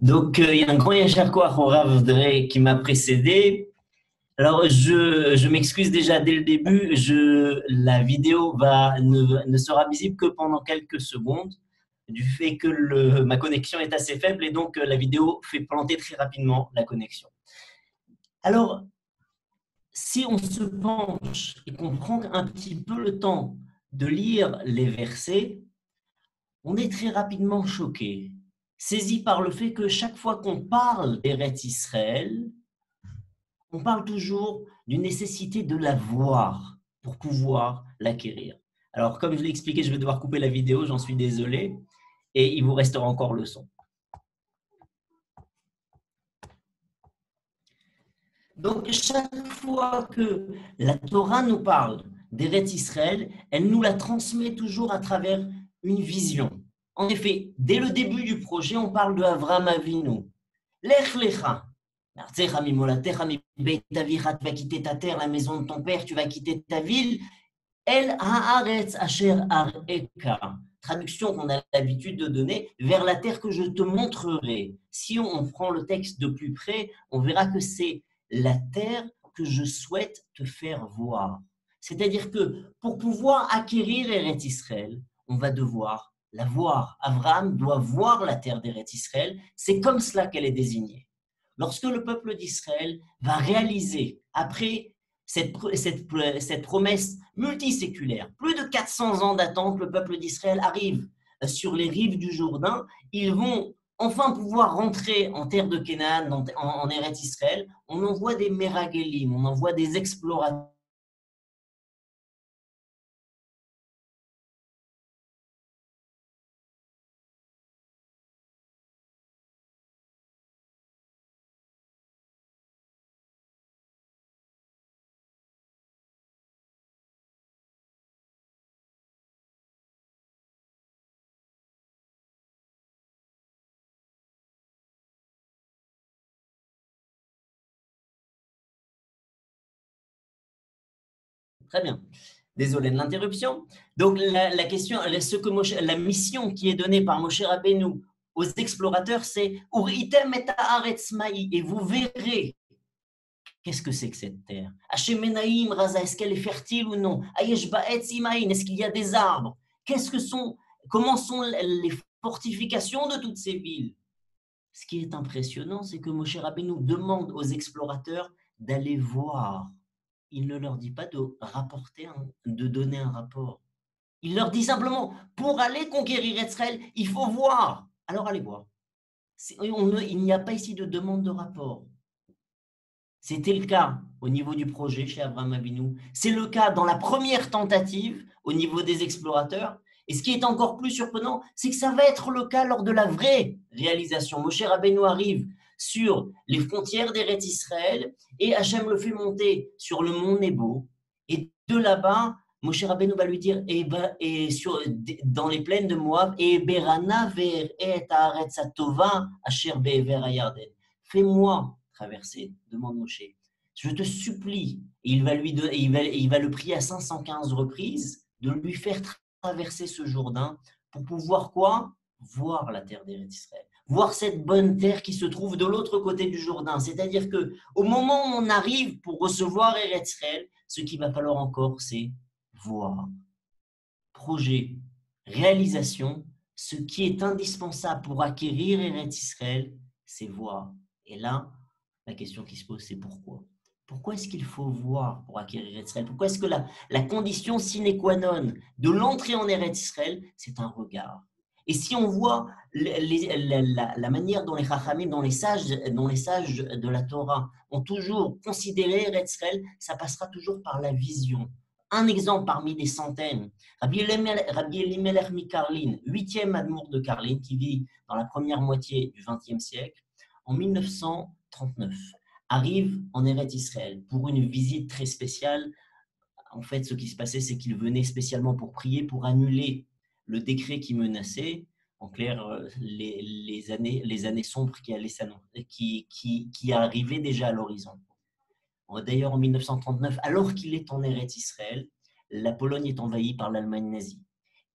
Donc, il y a un grand Yachar Koach au Rav Dre qui m'a précédé. Alors, je m'excuse déjà dès le début. La vidéo ne sera visible que pendant quelques secondes, du fait que ma connexion est assez faible et donc la vidéo fait planter très rapidement la connexion. Alors, si on se penche et qu'on prend un petit peu le temps de lire les versets, on est très rapidement choqué, saisi par le fait que chaque fois qu'on parle d'Eretz Israël, on parle toujours d'une nécessité de la voir pour pouvoir l'acquérir. Alors, comme je l'ai expliqué, je vais devoir couper la vidéo, j'en suis désolé, et il vous restera encore le son. Donc, chaque fois que la Torah nous parle d'Eretz Israël, elle nous la transmet toujours à travers une vision. En effet, dès le début du projet, on parle de Avraham Avinu. Lech lecha. Tu vas quitter ta terre, la maison de ton père, tu vas quitter ta ville. El haaretz asher areka. Traduction qu'on a l'habitude de donner, vers la terre que je te montrerai. Si on prend le texte de plus près, on verra que c'est la terre que je souhaite te faire voir. C'est-à-dire que pour pouvoir acquérir Eretz Israël, on va devoir la voir. Abraham doit voir la terre d'Eretz Israël. C'est comme cela qu'elle est désignée. Lorsque le peuple d'Israël va réaliser, après cette promesse multiséculaire, plus de 400 ans d'attente, le peuple d'Israël arrive sur les rives du Jourdain, ils vont enfin pouvoir rentrer en terre de Canaan, en Eretz Israël. On envoie des Meragelim, on envoie des explorateurs. Très bien. Désolé de l'interruption. Donc, la question, la mission qui est donnée par Moshe Rabbeinu aux explorateurs, c'est « Uritem et haaretz ma'i » et vous verrez. Qu'est-ce que c'est que cette terre? Hashemenaïm, Raza, est-ce qu'elle est fertile ou non? Ayesh ba'etz imaïn, est-ce qu'il y a des arbres? Comment sont les fortifications de toutes ces villes? Ce qui est impressionnant, c'est que Moshe Rabbeinu demande aux explorateurs d'aller voir. Il ne leur dit pas de donner un rapport. Il leur dit simplement, pour aller conquérir Israël, il faut voir. Alors allez voir. Il n'y a pas ici de demande de rapport. C'était le cas au niveau du projet chez Abraham Avinu. C'est le cas dans la première tentative au niveau des explorateurs. Et ce qui est encore plus surprenant, c'est que ça va être le cas lors de la vraie réalisation. Moshe Rabbeinu arrive sur les frontières d'Eretz Israël et Hachem le fait monter sur le mont Nebo. Et de là-bas, Moshe Rabbeinu va lui dire, dans les plaines de Moab, et Berana ver et haaretz hatova asher be'ever hayarden. Fais-moi traverser, demande Moshe. Je te supplie, et il va le prier à 515 reprises, de lui faire traverser ce Jourdain pour pouvoir quoi? Voir la terre d'Eretz Israël. Voir cette bonne terre qui se trouve de l'autre côté du Jourdain. C'est-à-dire que au moment où on arrive pour recevoir Eretz Israël, ce qu'il va falloir encore, c'est voir. Projet, réalisation, ce qui est indispensable pour acquérir Eretz Israël, c'est voir. Et là, la question qui se pose, c'est pourquoi? Pourquoi est-ce qu'il faut voir pour acquérir Eretz Israël? Pourquoi est-ce que la condition sine qua non de l'entrée en Eretz Israël, c'est un regard? Et si on voit la manière dont les Chachamim, dont les sages de la Torah ont toujours considéré Eretz Israël, ça passera toujours par la vision. Un exemple parmi des centaines. Rabbi Elimelech Mikarlin, 8e admour de Karlin, qui vit dans la première moitié du XXe siècle, en 1939, arrive en Eretz Israël pour une visite très spéciale. En fait, ce qui se passait, c'est qu'il venait spécialement pour prier, pour annuler le décret qui menaçait, en clair, les années sombres qui arrivaient déjà à l'horizon. D'ailleurs, en 1939, alors qu'il est en Eretz Israël, la Pologne est envahie par l'Allemagne nazie.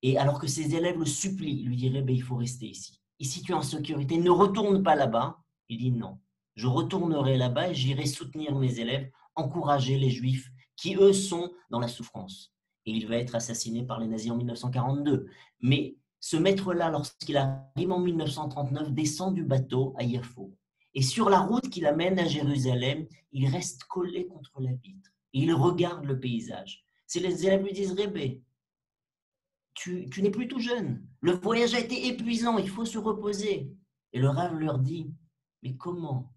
Et alors que ses élèves le supplient, il lui dirait, il faut rester ici. ici tu es en sécurité, ne retourne pas là-bas. Il dit non, je retournerai là-bas et j'irai soutenir mes élèves, encourager les Juifs qui, eux, sont dans la souffrance. Et il va être assassiné par les nazis en 1942. Mais ce maître-là, lorsqu'il arrive en 1939, descend du bateau à Yafo. Et sur la route qui l'amène à Jérusalem, il reste collé contre la vitre. Et il regarde le paysage. Les élèves lui disent, Rébé, tu n'es plus tout jeune. Le voyage a été épuisant, il faut se reposer. Et le Rav leur dit, mais comment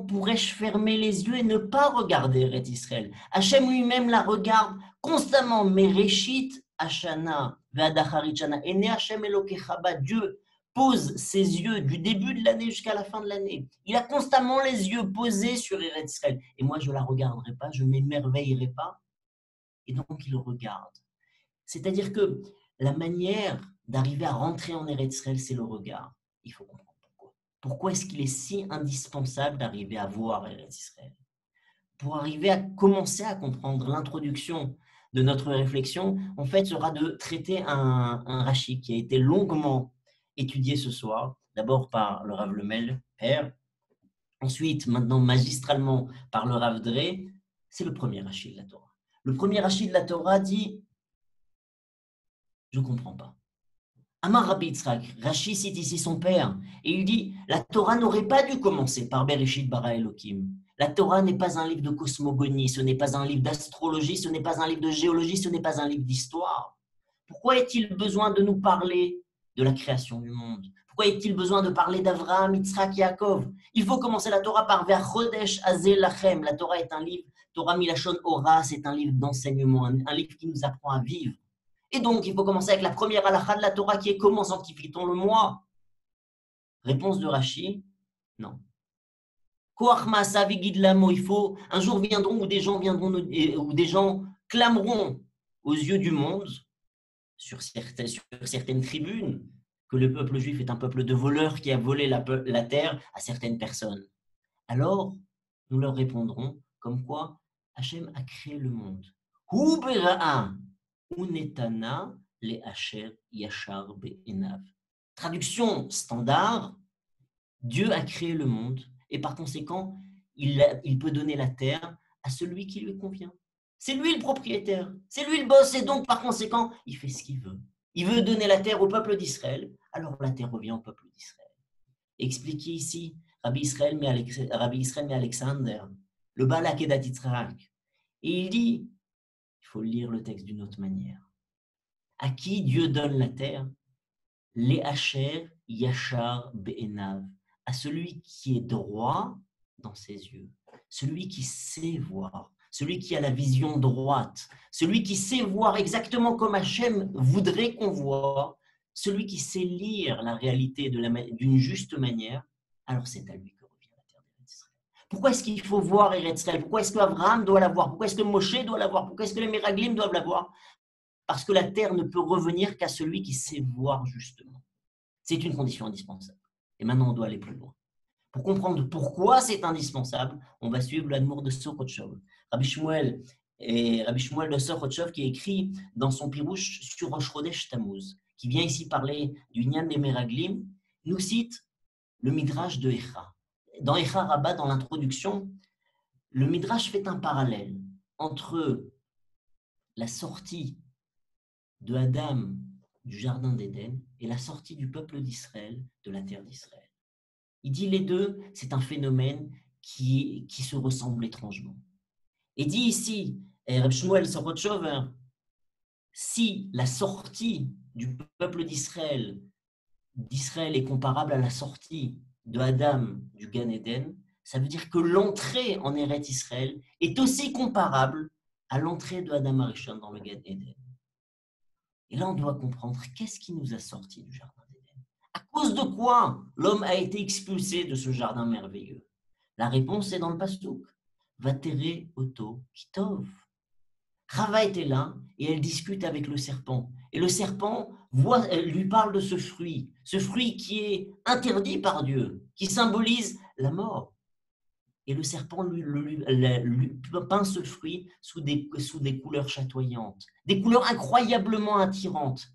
pourrais-je fermer les yeux et ne pas regarder Eretz Israël? Hachem lui-même la regarde constamment. Mais Réchit Hashana, Ve'adacharit Shana, Ene Hachem Elokecha ba, Dieu pose ses yeux du début de l'année jusqu'à la fin de l'année. Il a constamment les yeux posés sur Eretz Israël. Et moi, je ne la regarderai pas, je ne m'émerveillerai pas. Et donc, il regarde. C'est-à-dire que la manière d'arriver à rentrer en Eretz Israël, c'est le regard. Il faut comprendre pourquoi. Pourquoi est-ce qu'il est si indispensable d'arriver à voir Eretz Israël? Pour arriver à commencer à comprendre l'introduction de notre réflexion, en fait, sera de traiter un Rashi qui a été longuement étudié ce soir, d'abord par le Rav Lemel, père, ensuite, maintenant magistralement par le Rav Dré. C'est le premier Rashi de la Torah. Le premier Rashi de la Torah dit « Je ne comprends pas ». Amar Rabbi Yitzhak, Rashi cite ici son père, et il dit « La Torah n'aurait pas dû commencer par Bereshit bara Elokim ». La Torah n'est pas un livre de cosmogonie, ce n'est pas un livre d'astrologie, ce n'est pas un livre de géologie, ce n'est pas un livre d'histoire. Pourquoi est-il besoin de nous parler de la création du monde? Pourquoi est-il besoin de parler d'Avraham, Yitzhak, Yaakov? Il faut commencer la Torah par Ve'achodesh Hazeh Lachem. La Torah est un livre, Torah Milachon Ora, c'est un livre d'enseignement, un livre qui nous apprend à vivre. Et donc, il faut commencer avec la première halakha de la Torah qui est comment sanctifie-t-on le mois? Réponse de Rashi, non. Il faut, un jour viendront où des gens clameront aux yeux du monde sur certaines tribunes que le peuple juif est un peuple de voleurs qui a volé la terre à certaines personnes. Alors, nous leur répondrons comme quoi Hachem a créé le monde. Hu bera'a unetana le asher yashar be'enav. Traduction standard, Dieu a créé le monde et par conséquent, il peut donner la terre à celui qui lui convient. C'est lui le propriétaire, c'est lui le boss et donc par conséquent, il fait ce qu'il veut. Il veut donner la terre au peuple d'Israël, alors la terre revient au peuple d'Israël. Expliqué ici, Rabbi Israël mais Alexander, le Balak Edat Yitzhak, et il dit, il faut lire le texte d'une autre manière. À qui Dieu donne la terre? Les Asher Yachar Be'enav, à celui qui est droit dans ses yeux, celui qui sait voir, celui qui a la vision droite, celui qui sait voir exactement comme Hachem voudrait qu'on voit, celui qui sait lire la réalité d'une juste manière, alors c'est à lui que revient la terre d'Eretz Israël. Pourquoi est-ce qu'il faut voir Eretz Israël? Pourquoi est-ce qu'Abraham doit la voir? Pourquoi est-ce que Moshe doit la voir? Pourquoi est-ce que les Meraglim doivent la voir? Parce que la terre ne peut revenir qu'à celui qui sait voir justement. C'est une condition indispensable. Et maintenant, on doit aller plus loin. Pour comprendre pourquoi c'est indispensable, on va suivre l'Admour de Sorochov. Rabbi Shmuel de Sorochov qui écrit dans son Pirouche sur Rosh Chodesh Tammuz, qui vient ici parler du Nyan des Meraglim, nous cite le Midrash de Echa. Dans Echa Rabbah, dans l'introduction, le Midrash fait un parallèle entre la sortie de Adam du jardin d'Éden et la sortie du peuple d'Israël de la terre d'Israël. Il dit les deux, c'est un phénomène qui se ressemble étrangement. Et dit ici, Reb Shmuel Sorochov, si la sortie du peuple d'Israël est comparable à la sortie de Adam du Gan Eden, ça veut dire que l'entrée en Eretz Israël est aussi comparable à l'entrée de Adam Arishon dans le Gan Eden. Et là, on doit comprendre qu'est-ce qui nous a sortis du jardin d'Éden. À cause de quoi l'homme a été expulsé de ce jardin merveilleux? La réponse est dans le Passouk. Vatere oto kitov. Chava était là et elle discute avec le serpent. Et le serpent lui parle de ce fruit qui est interdit par Dieu, qui symbolise la mort. Et le serpent lui peint ce fruit sous des couleurs chatoyantes, des couleurs incroyablement attirantes.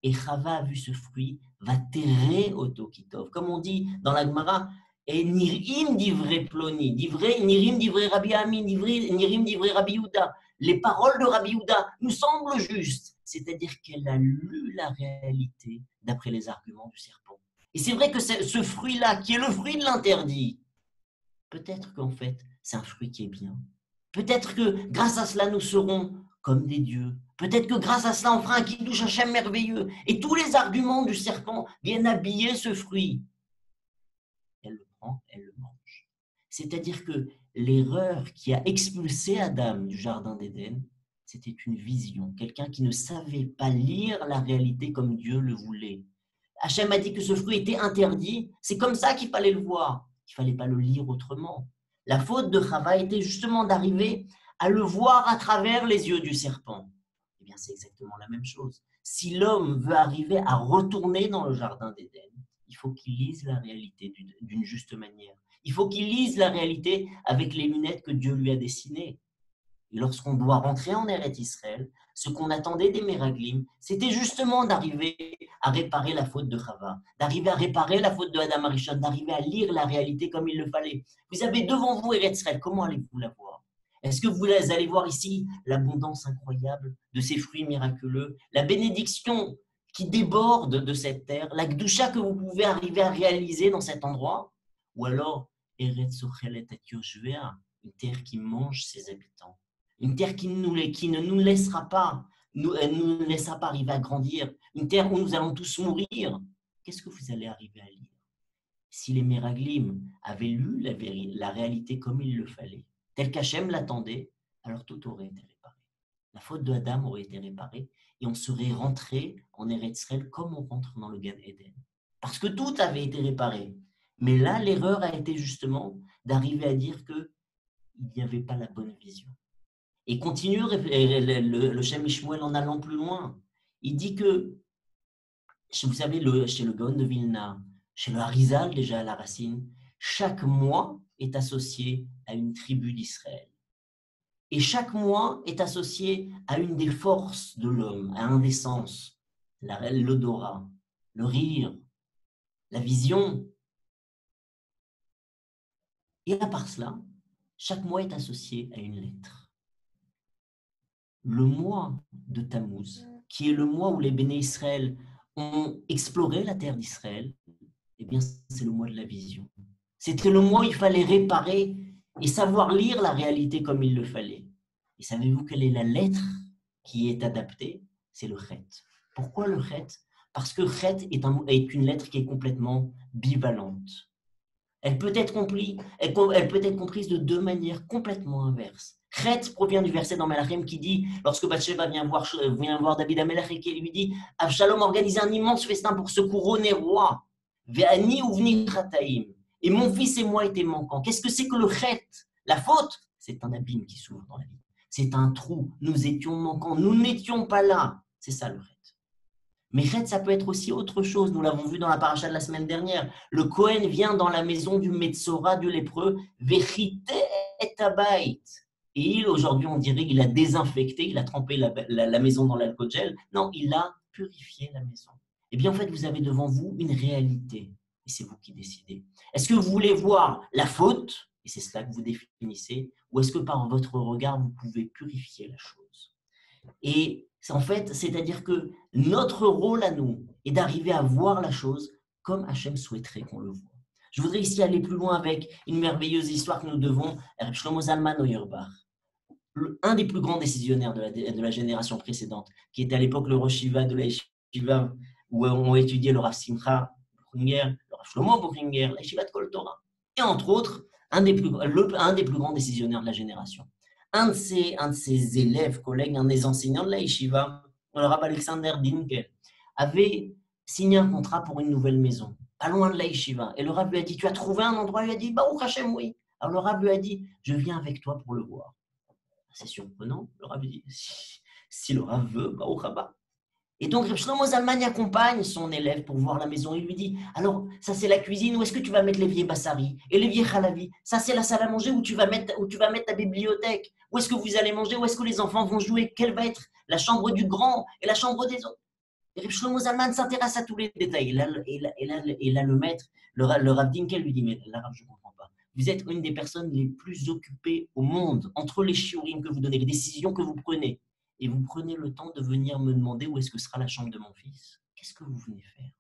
Et Chava a vu ce fruit, va terrer Oto Kitov. Comme on dit dans la Gemara, et Nirim divrei Ploni, Nirim divrei Rabbi Ami, Nirim divrei Rabbi Yehuda. Les paroles de Rabbi Yehuda nous semblent justes. C'est-à-dire qu'elle a lu la réalité d'après les arguments du serpent. Et c'est vrai que ce fruit-là, qui est le fruit de l'interdit, peut-être qu'en fait, c'est un fruit qui est bien. Peut-être que grâce à cela, nous serons comme des dieux. Peut-être que grâce à cela, on fera un Kiddush Hashem merveilleux. Et tous les arguments du serpent viennent habiller ce fruit. Elle le prend, elle le mange. C'est-à-dire que l'erreur qui a expulsé Adam du jardin d'Éden, c'était une vision. Quelqu'un qui ne savait pas lire la réalité comme Dieu le voulait. Hachem a dit que ce fruit était interdit. C'est comme ça qu'il fallait le voir. Il ne fallait pas le lire autrement. La faute de Chava était justement d'arriver à le voir à travers les yeux du serpent. Eh bien, c'est exactement la même chose. Si l'homme veut arriver à retourner dans le jardin d'Éden, il faut qu'il lise la réalité d'une juste manière. Il faut qu'il lise la réalité avec les lunettes que Dieu lui a dessinées. Et lorsqu'on doit rentrer en Eretz Israël, ce qu'on attendait des Meraglim, c'était justement d'arriver à réparer la faute de Chava, d'arriver à réparer la faute de Adam Arishon, d'arriver à lire la réalité comme il le fallait. Vous avez devant vous Eretz Israël, comment allez-vous la voir? Est-ce que vous allez voir ici l'abondance incroyable de ces fruits miraculeux, la bénédiction qui déborde de cette terre, la Gdusha que vous pouvez arriver à réaliser dans cet endroit? Ou alors, Eretz Ochelet et Yoshvea, une terre qui mange ses habitants? Une terre qui ne nous laissera pas, nous laissera pas arriver à grandir. Une terre où nous allons tous mourir. Qu'est-ce que vous allez arriver à lire? Si les Meraglim avaient lu la réalité comme il le fallait, tel qu'Hachem l'attendait, alors tout aurait été réparé. La faute de Adam aurait été réparée et on serait rentré en Eretz Israël comme on rentre dans le Gan Eden. Parce que tout avait été réparé. Mais là, l'erreur a été justement d'arriver à dire qu'il n'y avait pas la bonne vision. Et continue le Shem Ishmuel en allant plus loin. Il dit que, vous savez, chez le Gaon de Vilna, chez le Harizal déjà à la racine, chaque mois est associé à une tribu d'Israël. Et chaque mois est associé à une des forces de l'homme, à un des sens, l'odorat, le rire, la vision. Et à part cela, chaque mois est associé à une lettre. Le mois de Tammuz, qui est le mois où les Béné Israël ont exploré la terre d'Israël, eh bien, c'est le mois de la vision. C'était le mois où il fallait réparer et savoir lire la réalité comme il le fallait. Et savez-vous quelle est la lettre qui est adaptée? C'est le Chet. Pourquoi le Chet? Parce que Chet est une lettre qui est complètement bivalente. Elle peut être comprise de deux manières complètement inverses. Chet provient du verset dans Melachim qui dit, lorsque Bathsheba vient voir David Amelech et qui lui dit « Avshalom organise un immense festin pour se couronner roi. Ve'ani uvni chataim. Et mon fils et moi étaient manquants. » Qu'est-ce que c'est que le Chet? La faute, c'est un abîme qui s'ouvre dans la vie. C'est un trou. Nous étions manquants. Nous n'étions pas là. C'est ça le Chet. Mais Chet, ça peut être aussi autre chose. Nous l'avons vu dans la paracha de la semaine dernière. Le Kohen vient dans la maison du Metzora, du lépreux, Vechite et Tabait. Et aujourd'hui, on dirait qu'il a désinfecté, il a trempé la maison dans l'alcool gel. Non, il a purifié la maison. Eh bien, en fait, vous avez devant vous une réalité. Et c'est vous qui décidez. Est-ce que vous voulez voir la faute? Et c'est cela que vous définissez. Ou est-ce que par votre regard, vous pouvez purifier la chose? Et en fait, c'est-à-dire que notre rôle à nous est d'arriver à voir la chose comme Hachem souhaiterait qu'on le voit. Je voudrais ici aller plus loin avec une merveilleuse histoire que nous devons à Reb Shlomo Zalman Auerbach, un des plus grands décisionnaires de la génération précédente, qui était à l'époque le Rosh Yeshiva de la Yeshiva, où ont étudié le Rav Simcha Buchinger, le Rav Shlomo Buchinger, la Yeshiva de Kol Torah, et entre autres, un des plus grands décisionnaires de la génération. Un de ses élèves, collègues, un des enseignants de la Yeshiva, le Rav Alexander Dinkel, avait signé un contrat pour une nouvelle maison, pas loin de la Yeshiva. Et le Rav lui a dit, tu as trouvé un endroit? Il lui a dit, Baruch Hashem, oui. Alors le Rav lui a dit, je viens avec toi pour le voir. C'est surprenant, le Rav dit, si le Rav veut, Baruch Haba. Et donc, Reb Shlomo Zalman accompagne son élève pour voir la maison. Il lui dit, alors, ça c'est la cuisine, où est-ce que tu vas mettre l'évier Bassari et l'évier Khalavi? Ça c'est la salle à manger où tu vas mettre ta bibliothèque. Où est-ce que vous allez manger? Où est-ce que les enfants vont jouer? Quelle va être la chambre du grand et la chambre des autres? Et Reb Shlomo Zalman s'intéresse à tous les détails. Et là, le maître, le Rav Dinkel lui dit, mais là, Rav, je ne comprends pas. Vous êtes une des personnes les plus occupées au monde, entre les shiurim que vous donnez, les décisions que vous prenez, et vous prenez le temps de venir me demander où est-ce que sera la chambre de mon fils. Qu'est-ce que vous venez faire?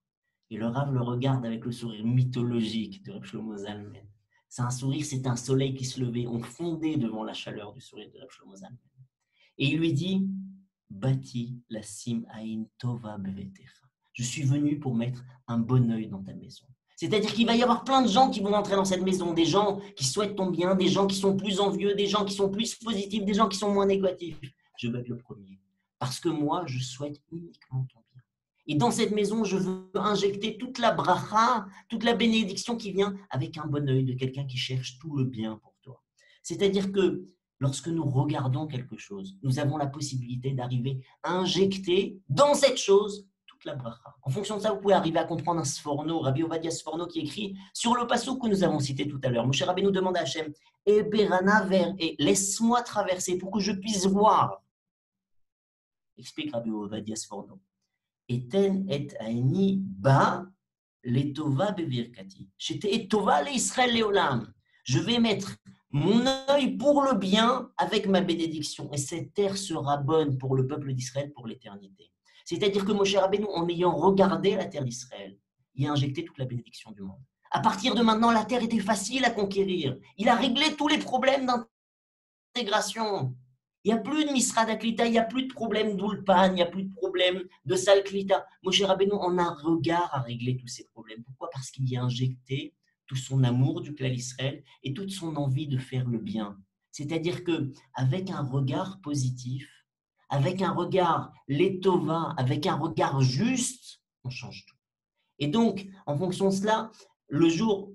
Et le Rav le regarde avec le sourire mythologique de Reb Shlomo Zalman. C'est un sourire, c'est un soleil qui se levait. On fondait devant la chaleur du sourire de Reb Shlomo Zalman. Et il lui dit, Bati la sim aïn tova bevetecha. Je suis venu pour mettre un bon œil dans ta maison. C'est-à-dire qu'il va y avoir plein de gens qui vont entrer dans cette maison, des gens qui souhaitent ton bien, des gens qui sont plus envieux, des gens qui sont plus positifs, des gens qui sont moins négatifs. Je veux être le premier. Parce que moi, je souhaite uniquement ton bien. Et dans cette maison, je veux injecter toute la bracha, toute la bénédiction qui vient avec un bon œil de quelqu'un qui cherche tout le bien pour toi. C'est-à-dire que lorsque nous regardons quelque chose, nous avons la possibilité d'arriver à injecter dans cette chose toute la bracha. En fonction de ça, vous pouvez arriver à comprendre un Sforno, Rabbi Ovadia Sforno, qui écrit sur le passouk que nous avons cité tout à l'heure. Moshe Rabbeinu demande à Hachem, et laisse-moi traverser pour que je puisse voir. Explique Rabbi Ovadia Sforno. Eten et aini ba letova bevirkati. J'étais etova le Israël leolam. Je vais mettre mon œil pour le bien avec ma bénédiction. Et cette terre sera bonne pour le peuple d'Israël pour l'éternité. C'est-à-dire que Moshe Rabbeinu, en ayant regardé la terre d'Israël, il a injecté toute la bénédiction du monde. À partir de maintenant, la terre était facile à conquérir. Il a réglé tous les problèmes d'intégration. Il n'y a plus de Misra d'Aklita, il n'y a plus de problème d'Ulpan, il n'y a plus de problème de Salklita. Moshe Rabbeinu en a un regard à régler tous ces problèmes. Pourquoi? Parce qu'il y a injecté tout son amour du clan Israël et toute son envie de faire le bien. C'est-à-dire qu'avec un regard positif, avec un regard l'étova, avec un regard juste, on change tout. Et donc, en fonction de cela, le jour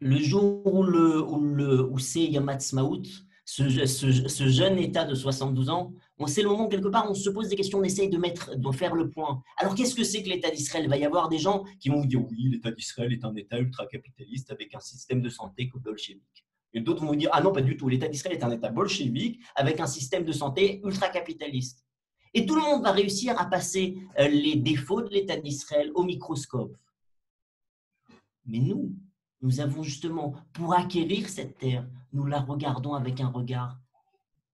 où c'est Yom Ha'atzmaut, ce jeune état de 72 ans, c'est le moment où quelque part on se pose des questions, on essaye de faire le point. Alors qu'est-ce que c'est que l'État d'Israël? Il va y avoir des gens qui vont vous dire oui, l'État d'Israël est un État ultra-capitaliste avec un système de santé bolchevique. Et d'autres vont vous dire ah non, pas du tout, l'État d'Israël est un État bolchevique avec un système de santé ultra-capitaliste. Et tout le monde va réussir à passer les défauts de l'État d'Israël au microscope. Mais nous avons justement, pour acquérir cette terre, nous la regardons avec un regard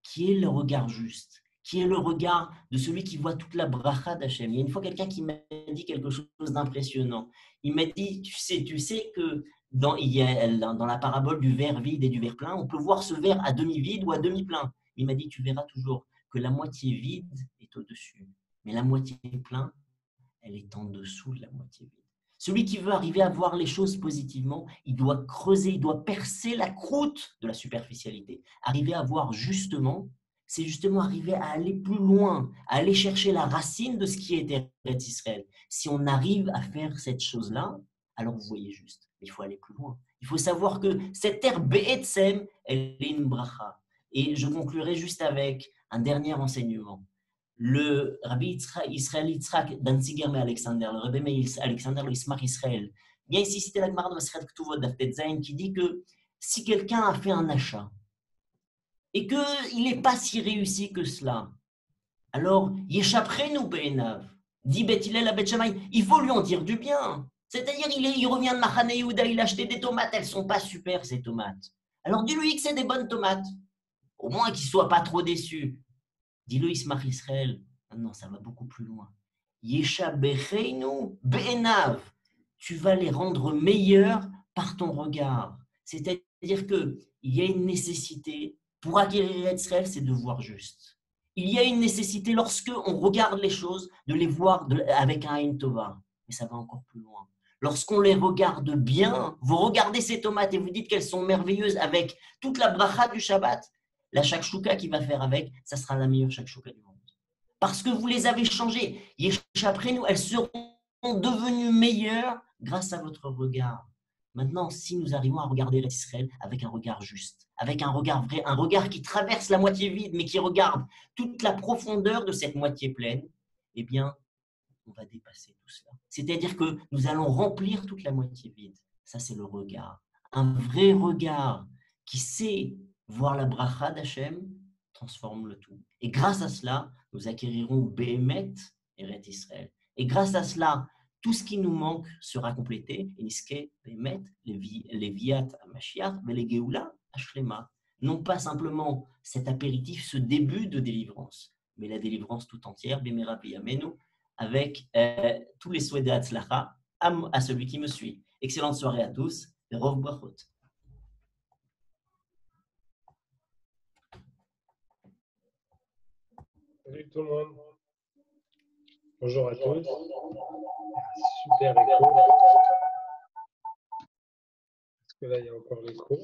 qui est le regard juste, qui est le regard de celui qui voit toute la bracha d'Hachem. Il y a une fois quelqu'un qui m'a dit quelque chose d'impressionnant. Il m'a dit, tu sais que dans la parabole du verre vide et du verre plein, on peut voir ce verre à demi vide ou à demi plein. Il m'a dit, tu verras toujours que la moitié vide est au-dessus, mais la moitié plein, elle est en dessous de la moitié vide. Celui qui veut arriver à voir les choses positivement, il doit creuser, il doit percer la croûte de la superficialité. Arriver à voir justement, c'est justement arriver à aller plus loin, à aller chercher la racine de ce qui est Eretz Israël. Si on arrive à faire cette chose-là, alors vous voyez juste. Il faut aller plus loin. Il faut savoir que cette terre Be'etzem, elle est une bracha. Et je conclurai juste avec un dernier enseignement. Le Rabbi Israël Yitzhak Danziger mais Alexander, le Rabbi Alexander le Ismach Israël, bien ici cité la Gemara de Masechet Ketuvot Daf Zayin qui dit que si quelqu'un a fait un achat et qu'il n'est pas si réussi que cela, alors Yeshaprenu Be'enav, dit Bet Hillel à Bet Shammai, il faut lui en dire du bien. C'est-à-dire il revient de Machane Yehuda, il a acheté des tomates, elles ne sont pas super ces tomates. Alors dis-lui que c'est des bonnes tomates, au moins qu'il ne soit pas trop déçu. Dis-le Ismach Israël. Non, ça va beaucoup plus loin. Yesha becheinu be'enav. Tu vas les rendre meilleurs par ton regard. C'est-à-dire qu'il y a une nécessité pour acquérir Israël, c'est de voir juste. Il y a une nécessité lorsque on regarde les choses, de les voir avec un Aïn Tova. Mais ça va encore plus loin. Lorsqu'on les regarde bien, vous regardez ces tomates et vous dites qu'elles sont merveilleuses avec toute la bracha du Shabbat, la shakshuka qu'il va faire avec, ça sera la meilleure shakshuka du monde. Parce que vous les avez changées. Après nous, elles seront devenues meilleures grâce à votre regard. Maintenant, si nous arrivons à regarder Israël avec un regard juste, avec un regard vrai, un regard qui traverse la moitié vide, mais qui regarde toute la profondeur de cette moitié pleine, eh bien, on va dépasser tout cela. C'est-à-dire que nous allons remplir toute la moitié vide. Ça, c'est le regard. Un vrai regard qui sait voir la bracha d'Hachem transforme le tout. Et grâce à cela, nous acquérirons Béhémet Eret Israël. Et grâce à cela, tout ce qui nous manque sera complété. Et Niske, les Viat Mashiach, les Geoula Ashlema. Non pas simplement cet apéritif, ce début de délivrance, mais la délivrance tout entière, Bimera Piyamenu, avec tous les souhaits d'Atzlacha à celui qui me suit. Excellente soirée à tous. Et Rov Brachot. Salut tout le monde. Bonjour à tous. Super écho. Parce que là, il y a encore l'écho.